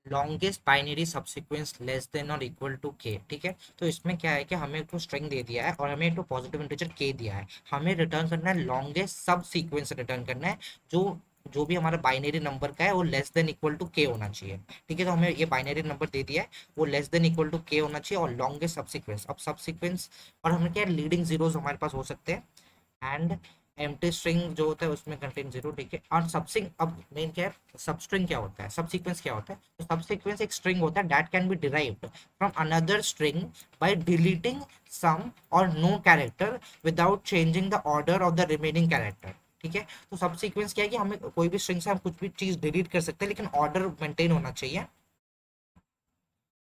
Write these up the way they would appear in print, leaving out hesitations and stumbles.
Longest binary subsequence less than और equal to के, ठीक है। तो इसमें क्या है कि हमें एक तो स्ट्रिंग दे दिया है और हमें एक तो पॉजिटिव इंटीजर के दिया है, हमें रिटर्न करना है लॉन्गेस्ट सब सीक्वेंस रिटर्न करना है, जो जो भी हमारा बाइनरी नंबर का है वो लेस देन इक्वल टू के होना चाहिए, ठीक है। तो हमें ये बाइनरी नंबर दे दिया है, वो लेस देन इक्वल टू के होना चाहिए और लॉन्गेस्ट सब सीक्वेंस। अब सब सीक्वेंस और हमें क्या लीडिंग जीरोस हमारे पास हो सकते हैं, एंड एम्प्टी स्ट्रिंग जो होता है उसमें कंटेन जीरो, ठीक है। और सबस्ट्रिंग, अब मेन क्या है, सब स्ट्रिंग क्या होता है, सब सीक्वेंस क्या होता है, तो सब सीक्वेंस एक स्ट्रिंग होता है that can be derived from another string by deleting some or no character without changing the order of the remaining character, ठीक है। तो सब सीक्वेंस क्या है कि हमें कोई भी स्ट्रिंग से हम कुछ भी चीज डिलीट कर सकते हैं लेकिन ऑर्डर मेंटेन होना चाहिए,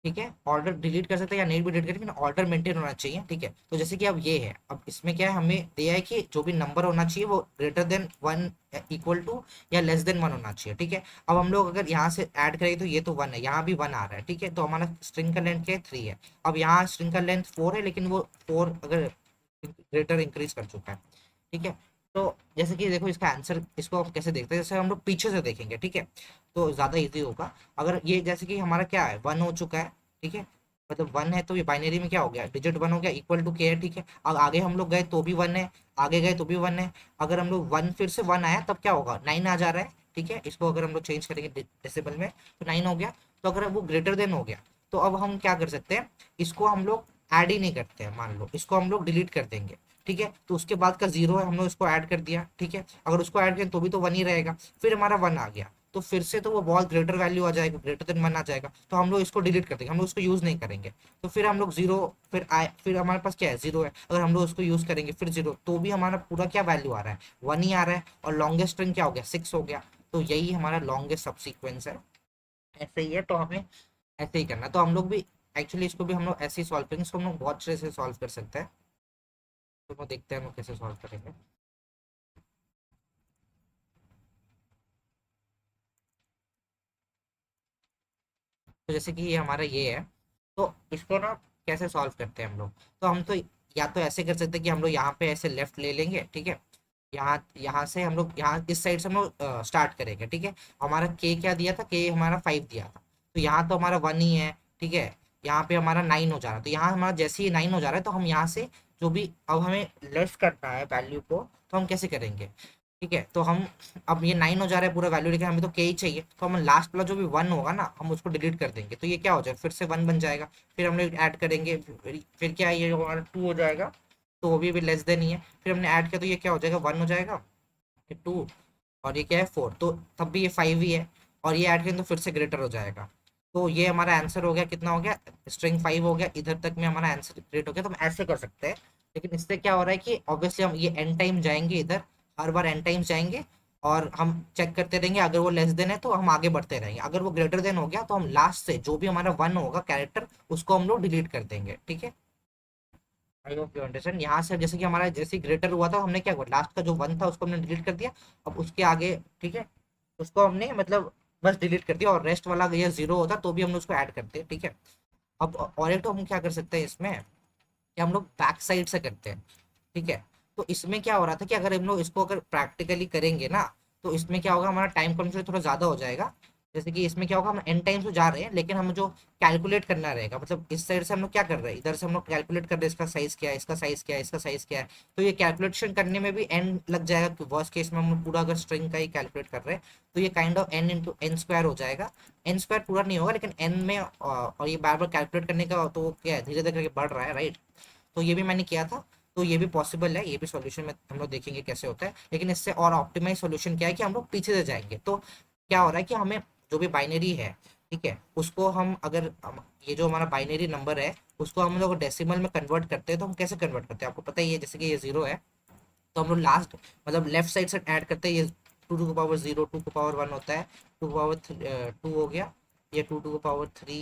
ठीक है। ऑर्डर डिलीट कर सकते हैं या नहीं भी डिलीट कर, लेकिन ऑर्डर मेंटेन होना चाहिए, ठीक है। तो जैसे कि अब ये है, अब इसमें क्या है, हमें दिया है कि जो भी नंबर होना चाहिए वो greater than one, equal to या लेस देन वन होना चाहिए, ठीक है। अब हम लोग अगर यहाँ से ऐड करें तो ये तो वन है, यहाँ भी वन आ रहा है, ठीक है। तो हमारा स्ट्रिंग का लेंथ क्या है, थ्री है। अब यहाँ स्ट्रिंग का लेंथ फोर है, लेकिन वो फोर अगर ग्रेटर इंक्रीज कर चुका है, ठीक है। तो जैसे कि देखो इसका आंसर, इसको हम कैसे देखते हैं, जैसे हम लोग पीछे से देखेंगे, ठीक है, तो ज्यादा इजी होगा। अगर ये जैसे कि हमारा क्या है, वन हो चुका है, ठीक है, मतलब वन है, तो ये बाइनरी में क्या हो गया, डिजिट वन हो गया, इक्वल टू के है, ठीक है। अब आगे हम लोग गए तो भी वन है, आगे गए तो भी वन है। अगर हम लोग वन फिर से वन आया तब क्या होगा, नाइन आ जा रहा है, ठीक है। इसको अगर हम लोग चेंज करेंगे डेसिबल में तो नाइन हो गया। तो अगर वो ग्रेटर देन हो गया तो अब हम क्या कर सकते हैं, इसको हम लोग ऐड ही नहीं करते हैं, मान लो इसको हम लोग डिलीट कर देंगे, ठीक है। तो उसके बाद का जीरो है, हम लोग इसको ऐड कर दिया, ठीक है। अगर उसको ऐड करें तो भी तो वन ही रहेगा, फिर हमारा वन आ गया तो फिर से तो वो बहुत ग्रेटर वैल्यू आ जाएगा, ग्रेटर देन वन आ जाएगा, तो हम लोग इसको डिलीट कर देंगे, हम लोग इसको यूज नहीं करेंगे। तो फिर हम लोग जीरो, फिर आए, फिर हमारे पास क्या है, जीरो है, अगर हम लोग उसको यूज करेंगे फिर जीरो, तो भी हमारा पूरा क्या वैल्यू आ रहा है, वन ही आ रहा है। और लॉन्गेस्ट स्ट्रिंग क्या हो गया, सिक्स हो गया। तो यही हमारा लॉन्गेस्ट सबसीक्वेंस है, ऐसे ही है। तो हमें ऐसे ही करना, तो हम लोग भी एक्चुअली इसको भी हम लोग ऐसे ही सॉल्व करेंगे, इसको हम लोग बहुत अच्छे से सॉल्व कर सकते हैं। तो वो देखते हैं हम लोग कैसे सॉल्व करेंगे। तो जैसे कि ये हमारा ये है, तो इसको ना कैसे सॉल्व करते हैं हम लोग, तो हम तो या तो ऐसे कर सकते हैं कि हम लोग यहाँ पे ऐसे लेफ्ट ले लेंगे, ठीक है। यहाँ यहाँ से हम लोग यहाँ इस साइड से हम लोग स्टार्ट करेंगे, ठीक है। हमारा के क्या दिया था, के हमारा फाइव दिया था, तो यहाँ तो हमारा वन ही है, ठीक है। यहाँ पे हमारा नाइन हो जा रहा है, तो यहाँ हमारा जैसे ही नाइन हो जा रहा है तो हम यहाँ से जो भी अब हमें लेस करना है वैल्यू को, तो हम कैसे करेंगे, ठीक है। तो हम, अब ये नाइन हो जा रहा है पूरा वैल्यू, लेकिन हमें तो के ही चाहिए, तो हम लास्ट वाला जो भी वन होगा ना हम उसको डिलीट कर देंगे, तो ये क्या हो जाएगा, फिर से वन बन जाएगा। फिर हम लोग ऐड करेंगे, फिर क्या है, ये हमारा टू हो जाएगा, तो वो भी लेस देन ही है। फिर हमने ऐड किया तो ये क्या हो जाएगा, वन हो जाएगा, ये टू, और ये क्या है, फोर, तो तब भी ये फाइव ही है। और ये ऐड करें तो फिर से ग्रेटर हो जाएगा। तो ये हमारा आंसर हो गया, कितना हो गया, स्ट्रिंग फाइव हो गया, इधर तक में हमारा आंसर ग्रेट हो गया। तो हम ऐसे कर सकते हैं, लेकिन इससे क्या हो रहा है कि ऑब्वियसली हम ये एन टाइम जाएंगे इधर, हर बार एन टाइम्स जाएंगे, और हम चेक करते रहेंगे, अगर वो लेस देन है तो हम आगे बढ़ते रहेंगे, अगर वो ग्रेटर देन हो गया तो हम लास्ट से जो भी हमारा वन होगा कैरेक्टर उसको हम लोग डिलीट कर देंगे, ठीक है। I hope you understand. यहाँ से जैसे कि हमारा जैसे ग्रेटर हुआ था हमने क्या किया, लास्ट का जो वन था उसको हमने डिलीट कर दिया, अब उसके आगे, ठीक है, उसको हमने मतलब बस डिलीट कर दिया, और रेस्ट वाला अगर ये जीरो होता तो भी हम लोग उसको ऐड करते, ठीक है। अब और एक तो हम क्या कर सकते हैं इसमें, कि हम लोग बैक साइड से करते हैं, ठीक है। तो इसमें क्या हो रहा था कि अगर हम लोग इसको अगर प्रैक्टिकली करेंगे ना, तो इसमें क्या होगा, हमारा टाइम कंज्यूम थोड़ा ज्यादा हो जाएगा। जैसे कि इसमें क्या होगा, हम एन टाइम से जा रहे हैं लेकिन हम जो कैलकुलेट करना रहेगा, मतलब इस साइड से हम लोग क्या कर रहे हैं, इधर से हम लोग कैलकुलेट कर रहे हैं इसका साइज क्या है, इसका साइज क्या है, इसका साइज क्या है। तो ये कैलकुलेशन करने में भी एन लग जाएगा, कि वर्स्ट केस में हम लोग पूरा अगर स्ट्रिंग का ही कैलकुलेट कर रहे हैं तो ये kind of n into n square हो जाएगा। एन स्क्वायर पूरा नहीं होगा लेकिन एन में, और ये बार बार कैलकुलेट करने का तो वो क्या है, धीरे धीरे करके बढ़ रहा है, राइट। तो ये भी मैंने किया था, तो ये भी पॉसिबल है, ये भी सॉल्यूशन में हम लोग देखेंगे कैसे होता है। लेकिन इससे और ऑप्टिमाइज सॉल्यूशन क्या है कि हम लोग पीछे से जाएंगे, तो क्या हो रहा है कि हमें जो भी बाइनरी है, ठीक है, उसको हम अगर ये जो हमारा बाइनरी नंबर है उसको हम लोग डेसिमल में कन्वर्ट करते हैं, तो हम कैसे कन्वर्ट करते हैं आपको पता ही है, जैसे कि ये जीरो है, तो हम लोग लास्ट मतलब लेफ्ट साइड से ऐड करते हैं, ये two to power zero, two to power one होता है, टू पावर टू हो गया, ये two to power three,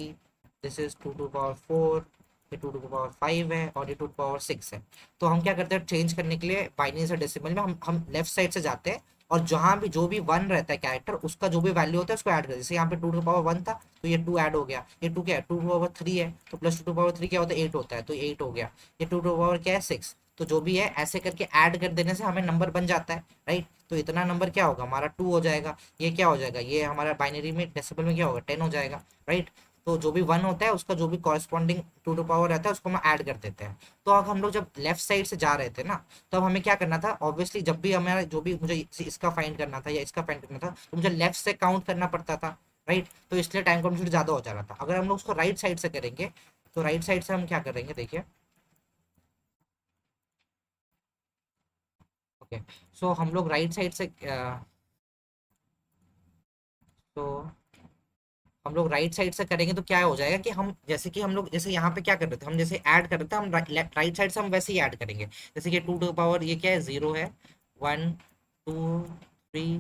this is two to power four, ये टू टू पावर फाइव है, और ये टू टू पावर सिक्स है। तो हम क्या करते हैं, चेंज करने के लिए बाइनरी से डेसिमल में हम लेफ्ट साइड से जाते हैं, और जहां भी जो भी वन रहता है कैरेक्टर, उसका जो भी वैल्यू होता है उसको ऐड कर, जैसे यहाँ पे 2 to the power 1 था तो ये 2 ऐड हो गया, ये 2 क्या है 2 to the power 3 है तो प्लस 2 to the power 3 क्या होता है 8 होता है तो 8 हो गया, ये 2 to the power क्या है 6, तो जो भी है ऐसे करके ऐड कर देने से हमें नंबर बन जाता है, राइट। तो इतना नंबर क्या होगा हमारा 2 हो जाएगा, ये क्या हो जाएगा ये हमारा बाइनरी में डेसिमल में क्या होगा 10 हो जाएगा, राइट। तो जो भी वन होता है उसका जो भी कॉरेस्पॉन्डिंग 2 to the power रहता है उसको हम ऐड कर देते हैं। तो अब हम लोग जब लेफ्ट साइड से जा रहे थे ना, तब हमें क्या करना था, ऑब्वियसली जब भी हमारा जो भी मुझे इसका फाइंड करना था या इसका फाइंड करना था तो मुझे लेफ्ट से काउंट करना पड़ता था, राइट। तो इसलिए टाइम कंज्यूम ज्यादा हो जा रहा था। अगर हम लोग उसको राइट साइड से करेंगे तो राइट साइड से हम क्या करेंगे देखिए, ओके। सो हम लोग राइट साइड से तो हम लोग राइट साइड से करेंगे तो क्या हो जाएगा कि हम जैसे कि हम लोग जैसे यहाँ पे क्या कर रहे थे, हम जैसे ऐड कर रहे थे हम राइट साइड से हम वैसे ही ऐड करेंगे, जैसे कि 2 to the power ये क्या है 0 है, 1 2 3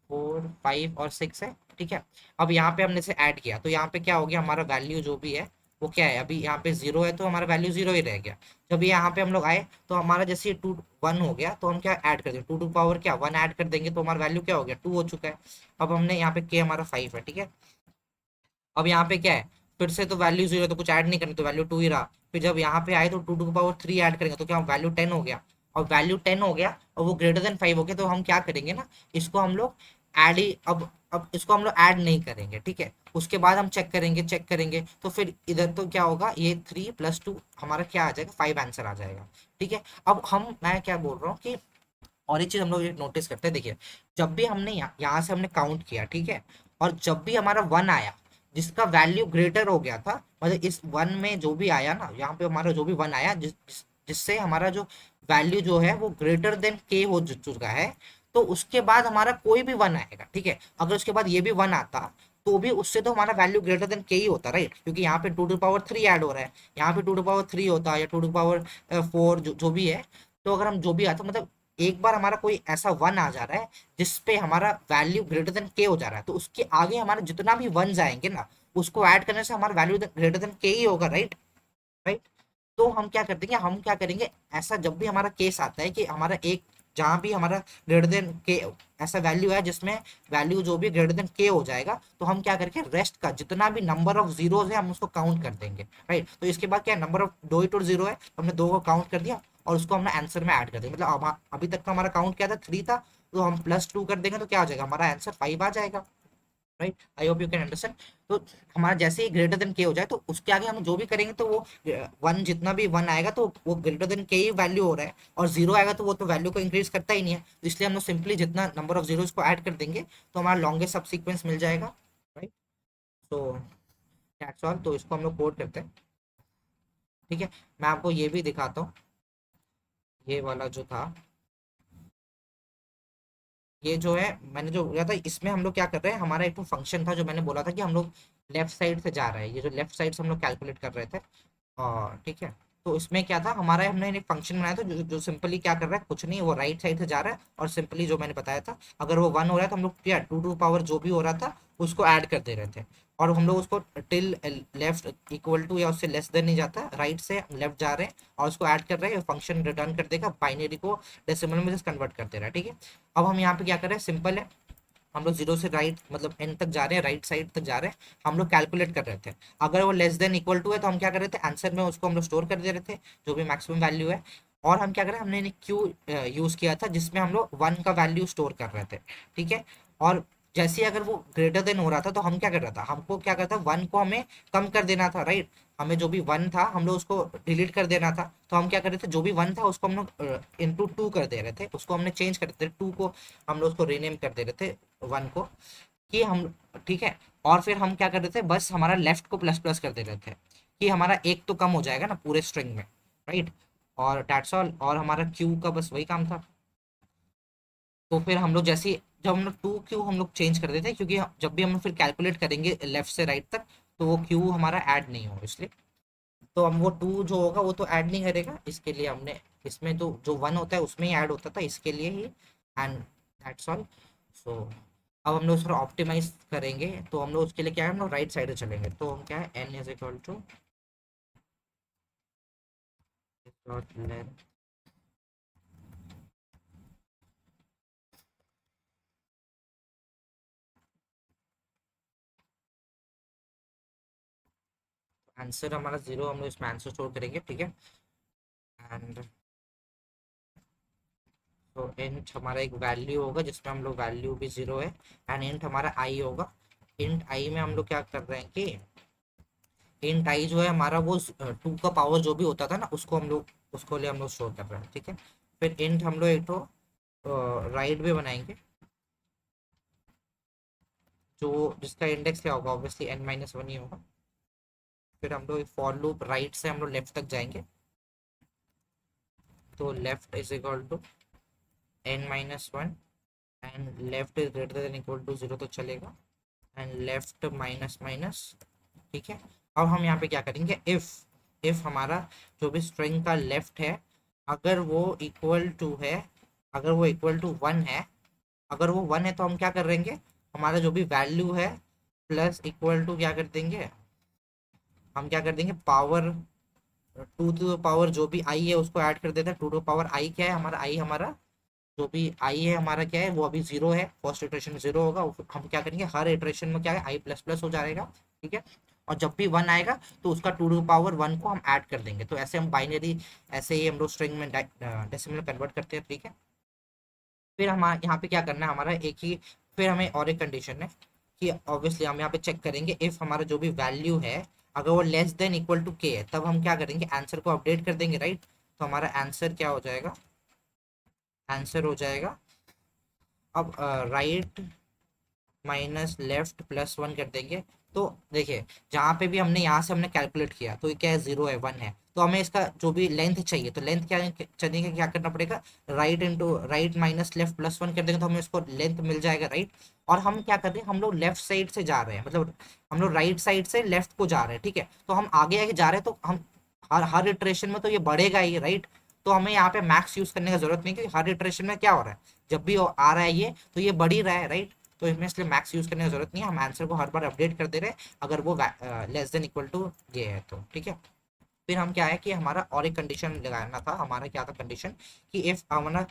4 5 और 6 है, ठीक है। अब यहाँ पे हमने से ऐड किया तो यहाँ पे क्या हो गया हमारा वैल्यू जो भी है वो क्या है, अभी यहाँ पे 0 है तो हमारा वैल्यू 0 ही रह गया। जब ये यहाँ पे हम लोग आए तो हमारा जैसे ये 2 1 हो गया तो हम क्या ऐड कर देंगे 2 to the power क्या 1 ऐड कर देंगे तो हमारा वैल्यू क्या हो गया 2 हो चुका है। अब हमने यहाँ पे के हमारा 5 है, ठीक है। अब यहाँ पे क्या है, फिर से तो वैल्यू 0 तो कुछ ऐड नहीं करना तो वैल्यू 2 ही रहा। फिर जब यहाँ पे आए तो 2 to the power 3 ऐड करेंगे तो क्या वैल्यू 10 हो गया। और वैल्यू 10 हो गया और वो ग्रेटर देन 5 हो गया तो हम क्या करेंगे ना, इसको हम लोग ऐड ही अब इसको हम लोग ऐड नहीं करेंगे, ठीक है। उसके बाद हम चेक करेंगे तो फिर इधर तो क्या होगा ये 3 + 2 हमारा क्या आ जाएगा 5 आंसर आ जाएगा, ठीक है। अब हम मैं क्या बोल रहा हूँ कि और एक चीज हम लोग नोटिस करते हैं देखिए, जब भी हमने यहाँ से हमने काउंट किया, ठीक है, और जब भी हमारा वन आया जिसका वैल्यू ग्रेटर हो गया था, मतलब इस वन में जो भी आया ना यहाँ पे हमारा जो भी वन आया जिससे हमारा जो वैल्यू जो है वो ग्रेटर देन के हो चुका है, तो उसके बाद हमारा कोई भी वन आएगा, ठीक है। अगर उसके बाद ये भी वन आता तो भी उससे तो हमारा वैल्यू ग्रेटर देन के ही होता, राइट, क्योंकि यहाँ पे 2 to the power 3 ऐड हो रहा है, यहाँ पे 2 to the power 3 होता है या 2 to the power 4 जो भी है। तो अगर हम जो भी आता मतलब एक बार हमारा कोई ऐसा वन आ जा रहा है जिसपे हमारा वैल्यू ग्रेटर देन के हो जा रहा है तो उसके आगे हमारा जितना भी वंस आएंगे ना उसको ऐड करने से हमारा वैल्यू ग्रेटर देन के ही होगा, राइट, राइट। तो हम क्या करते हैं हम क्या करेंगे, ऐसा जब भी हमारा केस आता है कि हमारा एक जहां भी हमारा ग्रेटर देन के ऐसा वैल्यू है जिसमें वैल्यू जो भी ग्रेटर देन के हो जाएगा तो हम क्या करके रेस्ट का जितना भी नंबर ऑफ जीरोस है हम उसको काउंट कर देंगे, राइट। तो इसके बाद क्या नंबर ऑफ दो ही तो जीरो है तो हमने दो को काउंट कर दिया और उसको हमने आंसर में ऐड कर दिया, मतलब अभी तक का हमारा काउंट क्या था 3 था तो हम +2 कर देंगे तो क्या हो जाएगा हमारा आंसर 5 आ जाएगा, right. I hope you can understand. तो हमारा जैसे ही ग्रेटर देन के हो जाए तो उसके आगे हम जो भी करेंगे तो वो वन जितना भी वन आएगा तो वो ग्रेटर देन के ही वैल्यू हो रहा है और जीरो आएगा तो वो तो वैल्यू को इंक्रीज करता ही नहीं है, तो इसलिए हम लोग सिंपली जितना नंबर ऑफ जीरोस को ऐड कर देंगे तो हमारा लॉन्गेस्ट सब सीक्वेंस मिल जाएगा, राइट। तो दैट्स ऑल, तो इसको हम लोग कोड करते हैं, ठीक है। मैं आपको ये भी दिखाता हूँ, ये वाला जो था ये जो है मैंने जो बोला था इसमें हम लोग क्या कर रहे हैं, हमारा एक तो फंक्शन था जो मैंने बोला था कि हम लोग लेफ्ट साइड से जा रहे हैं, ये जो लेफ्ट साइड से हम लोग कैलकुलेट कर रहे थे, और ठीक है। तो इसमें क्या था हमारा हमने एक फंक्शन बनाया था जो सिंपली क्या कर रहा है कुछ नहीं, वो राइट साइड से जा रहा है और सिंपली जो मैंने बताया था अगर वो वन हो रहा है तो हम लोग क्या 2 to the power जो भी हो रहा था उसको ऐड कर दे रहे थे, और हम लोग उसको टिल लेफ्ट इक्वल टू या उससे लेस देन नहीं जाता, राइट से लेफ्ट जा रहे हैं और उसको ऐड कर रहे हैं, फंक्शन रिटर्न कर देगा बाइनरी को डेसिमल में जस्ट कन्वर्ट कर दे रहा है, ठीक है। अब हम यहाँ पे क्या कर रहे हैं सिंपल है, हम लोग जीरो से राइट मतलब एन तक जा रहे हैं, राइट साइड तक जा रहे हैं, हम लोग कैलकुलेट कर रहे थे अगर वो लेस देन इक्वल टू है तो हम क्या कर रहे थे आंसर में उसको हम लोग स्टोर कर दे रहे थे जो भी मैक्सिमम वैल्यू है। और हम क्या करें हमने क्यू यूज किया था जिसमें हम लोग वन का वैल्यू स्टोर कर रहे थे, ठीक है। और जैसे ही अगर वो ग्रेटर देन हो रहा था तो हम क्या कर रहा था हमको क्या करता वन को हमें कम कर देना था, राइट। हमें जो भी वन था हम लोग उसको डिलीट कर देना था, तो हम क्या कर रहे थे जो भी वन था उसको हम लोग इंटू टू कर दे रहे थे, उसको हमने चेंज कर देते टू को हम लोग उसको रीनेम कर दे रहे थे वन को, कि हम ठीक है। और फिर हम क्या कर रहे थे बस हमारा लेफ्ट को प्लस प्लस कर दे रहे थे कि हमारा एक तो कम हो जाएगा ना पूरे स्ट्रिंग में, राइट। और डेट्स ऑल, और हमारा क्यू का बस वही काम था। तो फिर हम लोग जैसे जब हम लोग टू क्यू हम लोग चेंज कर देते हैं क्योंकि जब भी हम फिर कैलकुलेट करेंगे लेफ्ट से राइट तक तो वो क्यू हमारा ऐड नहीं होगा इसलिए, तो हम वो टू जो होगा वो तो ऐड नहीं करेगा, इसके लिए हमने इसमें तो जो वन होता है उसमें ही ऐड होता था इसके लिए ही, एंड दैट्स ऑल। सो अब हम लोग उसको ऑप्टिमाइज करेंगे तो हम लोग उसके लिए क्या है हम लोग राइट साइड से चलेंगे तो हम क्या है n is equal to dot length answer हमारा 0, हम लोग इसमें आंसर स्टोर करेंगे, ठीक है। एंड तो इंट हमारा एक वैल्यू होगा जिसमें हम लोग वैल्यू भी 0 है, एंड इंट हमारा आई होगा। इंट आई में हम लोग क्या कर रहे हैं कि इंट आई जो है हमारा वो 2 का पावर जो भी होता था ना, उसको हम लोग उसको लिए हम लोग स्टोर कर रहे हैं, ठीक है। फिर इंट हम लोग एक तो राइट भी बनाएंगे, जो जिसका इंडेक्स क्या होगा, ऑब्वियसली n-1 ही होगा। फिर हम लोग फॉर लूप राइट से हम लोग लेफ्ट तक जाएंगे, तो left is equal to n-1 and left is greater than equal to 0 तो चलेगा, एंड लेफ्ट माइनस माइनस, ठीक है। अब हम यहाँ पे क्या करेंगे, इफ हमारा जो भी स्ट्रिंग का लेफ्ट है, अगर वो इक्वल टू है, अगर वो इक्वल टू 1 है, अगर वो 1 है तो हम क्या करेंगे, हमारा जो भी वैल्यू है प्लस इक्वल टू क्या कर देंगे, हम क्या कर देंगे पावर 2 टू पावर जो भी आई है उसको ऐड कर देते हैं। 2 टू पावर आई क्या है हमारा, आई हमारा जो भी आई है हमारा क्या है, वो अभी 0 है, फर्स्ट इटरेशन में 0 होगा। हम क्या करेंगे, हर इटरेशन में क्या है आई प्लस प्लस हो जाएगा, ठीक है। और जब भी 1 आएगा तो उसका 2 टू पावर 1 को हम ऐड कर देंगे। तो ऐसे हम बाइनरी, ऐसे ही हम लोग स्ट्रिंग में डेसिमल कन्वर्ट करते हैं, ठीक है। फिर हम यहाँ पे क्या करना है हमारा एक ही, फिर हमें और एक कंडीशन है कि ऑब्वियसली हम यहाँ पे चेक करेंगे इफ हमारा जो भी वैल्यू है अगर वो लेस देन इक्वल टू के है, तब हम क्या करेंगे, आंसर को अपडेट कर देंगे, राइट। तो हमारा आंसर क्या हो जाएगा, आंसर हो जाएगा अब राइट माइनस लेफ्ट +1 कर देंगे। तो देखिए जहाँ पे भी हमने यहाँ से हमने कैलकुलेट किया तो ये क्या है, 0 है, 1 है, तो हमें इसका जो भी लेंथ चाहिए, तो लेंथ क्या चलेंगे, क्या करना पड़ेगा, right into right minus left +1 कर देंगे तो हमें इसको लेंथ मिल जाएगा, राइट। और हम क्या कर रहे हैं, हम लोग लेफ्ट साइड से जा रहे हैं, मतलब हम लोग राइट साइड से लेफ्ट को जा रहे हैं, ठीक है। तो हम आगे आगे जा रहे हैं तो हम हर हर इटरेशन में तो ये बढ़ेगा ही, राइट। तो हमें यहाँ पे मैक्स यूज करने की जरूरत नहीं, क्योंकि हर इटरेशन में क्या हो रहा है, जब भी आ रहा है ये तो ये बढ़ ही रहा है, राइट। तो इसमें इसलिए मैक्स यूज करने की जरूरत नहीं है, हम आंसर को हर बार अपडेट कर दे रहे हैं अगर वो लेस देन इक्वल टू ये है तो, ठीक है। फिर हम क्या है कि हमारा और एक कंडीशन लगाना था, हमारा क्या था कंडीशन कि इफ हमारा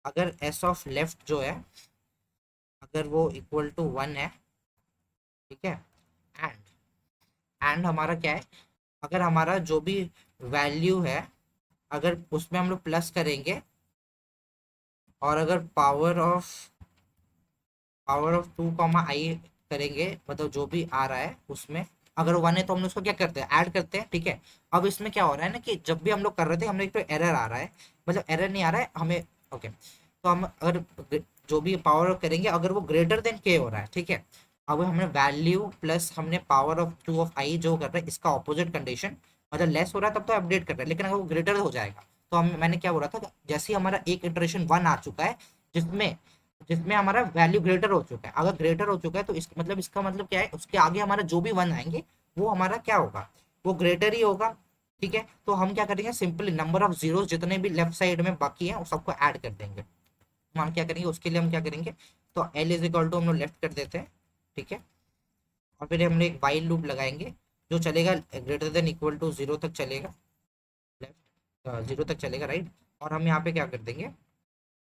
अगर एस ऑफ लेफ्ट जो है अगर वो इक्वल टू 1 है, ठीक है, एंड हमारा क्या है, अगर हमारा जो भी वैल्यू है अगर उसमें हम लोग प्लस करेंगे और अगर पावर ऑफ 2 आई करेंगे, मतलब जो भी आ रहा है उसमें अगर 1 है तो हम उसको क्या करते हैं, ऐड करते हैं, ठीक है। अब इसमें क्या हो रहा है ना कि जब भी हम लोग कर रहे थे हमने एक तो एरर आ रहा है, मतलब एरर नहीं आ रहा है हमें, ओके। तो हम अगर जो भी पावर ऑफ करेंगे अगर वो ग्रेटर देन के हो रहा है, ठीक है। अब हमने वैल्यू प्लस हमने पावर ऑफ 2 जो कर रहे हैं इसका ऑपोजिट कंडीशन, मतलब लेस हो रहा है तब तो अपडेट कर रहे हैं, लेकिन अगर वो ग्रेटर हो जाएगा तो हम, मैंने क्या बोला था, जैसे ही हमारा एक इटरेशन 1 आ चुका है जिसमें जिसमें हमारा वैल्यू ग्रेटर हो चुका है, अगर ग्रेटर हो चुका है तो इसका मतलब क्या है, उसके आगे हमारा जो भी 1 आएंगे वो हमारा क्या होगा, वो ग्रेटर ही होगा, ठीक है। तो हम क्या करेंगे, सिंपली नंबर ऑफ जीरोस जितने भी लेफ्ट साइड में बाकी हैं उस सबको ऐड कर देंगे। हम क्या करेंगे उसके लिए, हम क्या करेंगे, तो एल इज इक्वल टू हम लोग लेफ्ट कर देते हैं, ठीक है। और फिर हम लोग एक वाइल लूप लगाएंगे जो चलेगा ग्रेटर देन इक्वल टू 0 तक चलेगा, लेफ्ट 0 तक चलेगा, राइट। और हम यहाँ पे क्या कर देंगे,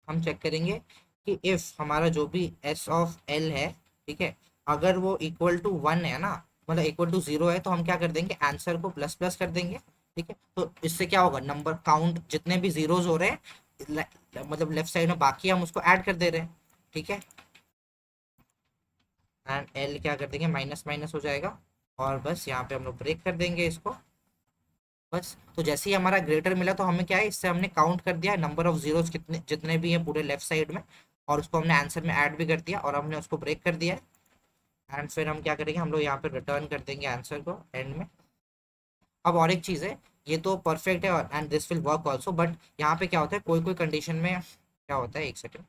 हम चेक करेंगे कि इफ हमारा जो भी एस ऑफ एल है, ठीक है, अगर वो इक्वल टू 1 है ना, मतलब इक्वल टू 0 है, तो हम क्या कर देंगे, आंसर को प्लस प्लस कर देंगे, ठीक है। तो इससे क्या होगा, नंबर काउंट जितने भी जीरोज हो रहे हैं मतलब लेफ्ट साइड में बाकी हम उसको ऐड कर दे रहे हैं, ठीक है। एंड एल क्या कर देंगे, माइनस माइनस हो जाएगा, और बस यहाँ पे हम लोग ब्रेक कर देंगे इसको, बस। तो जैसे ही हमारा ग्रेटर मिला तो हमें क्या है, इससे हमने काउंट कर दिया नंबर ऑफ जीरोस कितने जितने भी हैं पूरे लेफ्ट साइड में, और उसको हमने आंसर में ऐड भी कर दिया और हमने उसको ब्रेक कर दिया है। एंड फिर हम क्या करेंगे, हम लोग यहाँ पे रिटर्न कर देंगे आंसर को एंड में। अब और एक चीज़ है, ये तो परफेक्ट है and this will work also, but यहाँ पे क्या होता है, कोई कोई कंडीशन में क्या होता है, एक सेकेंड,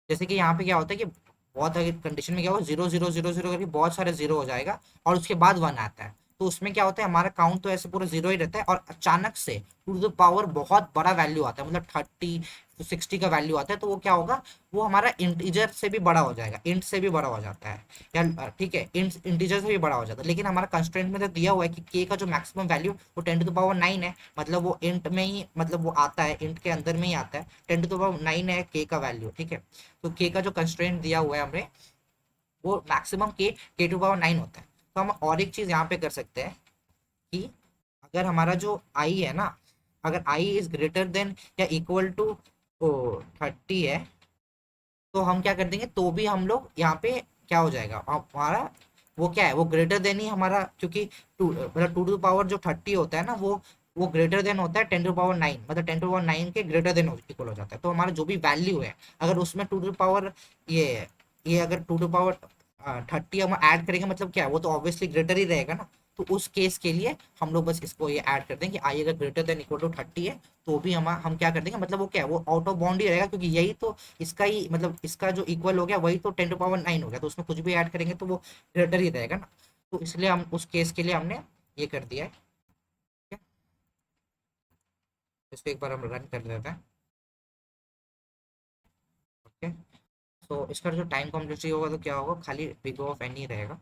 जैसे कि यहाँ पे क्या होता है कि बहुत अगर कंडीशन में क्या होगा, 0 0 0 0 करके बहुत सारे जीरो हो जाएगा और उसके बाद 1 आता है, तो उसमें क्या होता है, हमारा काउंट तो ऐसे पूरा 0 ही रहता है और अचानक से टू द पावर बहुत बड़ा वैल्यू आता है, मतलब 30 60 का वैल्यू आता है, तो वो क्या होगा, वो हमारा इंटीजर से भी बड़ा हो जाएगा, इंट से भी बड़ा हो जाता है, या ठीक है, इंटीजर से भी बड़ा हो जाता है। लेकिन हमारा कंस्ट्रेंट में तो दिया हुआ है कि के का जो मैक्सिमम वैल्यू वो 10 टू द पावर 9 है, मतलब वो इंट में ही, मतलब वो आता है इंट के अंदर में ही आता है, 10 टू द पावर 9 है के का वैल्यू, ठीक है। तो के का जो कंस्ट्रेंट दिया हुआ है हमें वो मैक्सिमम के टू पावर 9 होता है। तो हम और एक चीज यहाँ पे कर सकते हैं कि अगर हमारा जो आई है ना, अगर आई इज ग्रेटर देन या इक्वल टू 30 है, तो हम क्या कर देंगे, तो भी हम लोग यहाँ पे क्या हो जाएगा हमारा, वो क्या है, वो ग्रेटर देन ही हमारा, क्योंकि मतलब 2 टू पावर जो 30 होता है ना, वो ग्रेटर देन होता है 10 टू पावर 9, मतलब 10 टू पावर 9 के ग्रेटर देन इक्वल हो जाता है। तो हमारा जो भी वैल्यू है, अगर उसमें टू टू पावर ये अगर 2 टू पावर 30 हम ऐड करेंगे, मतलब क्या है, वो तो ऑब्वियसली ग्रेटर ही रहेगा ना। तो उस केस के लिए हम लोग बस इसको ये ऐड कर देंगे, आई अगर ग्रेटर देन इक्वल टू 30 है, तो भी हम क्या कर देंगे, मतलब वो क्या है, वो आउट ऑफ बाउंड ही रहेगा, क्योंकि यही तो इसका ही मतलब इसका जो इक्वल हो गया वही तो 10 टू पावर 9 हो गया, तो उसमें कुछ भी ऐड करेंगे तो वो ग्रेटर ही रहेगा ना। तो इसलिए हम उस केस के लिए हमने ये कर दिया है। ठीक है, इसको एक बार हम रन कर देते हैं। ओके, तो इसका जो टाइम कॉम्प्लेक्सिटी होगा तो क्या होगा, खाली बिग ऑफ एन ही रहेगा।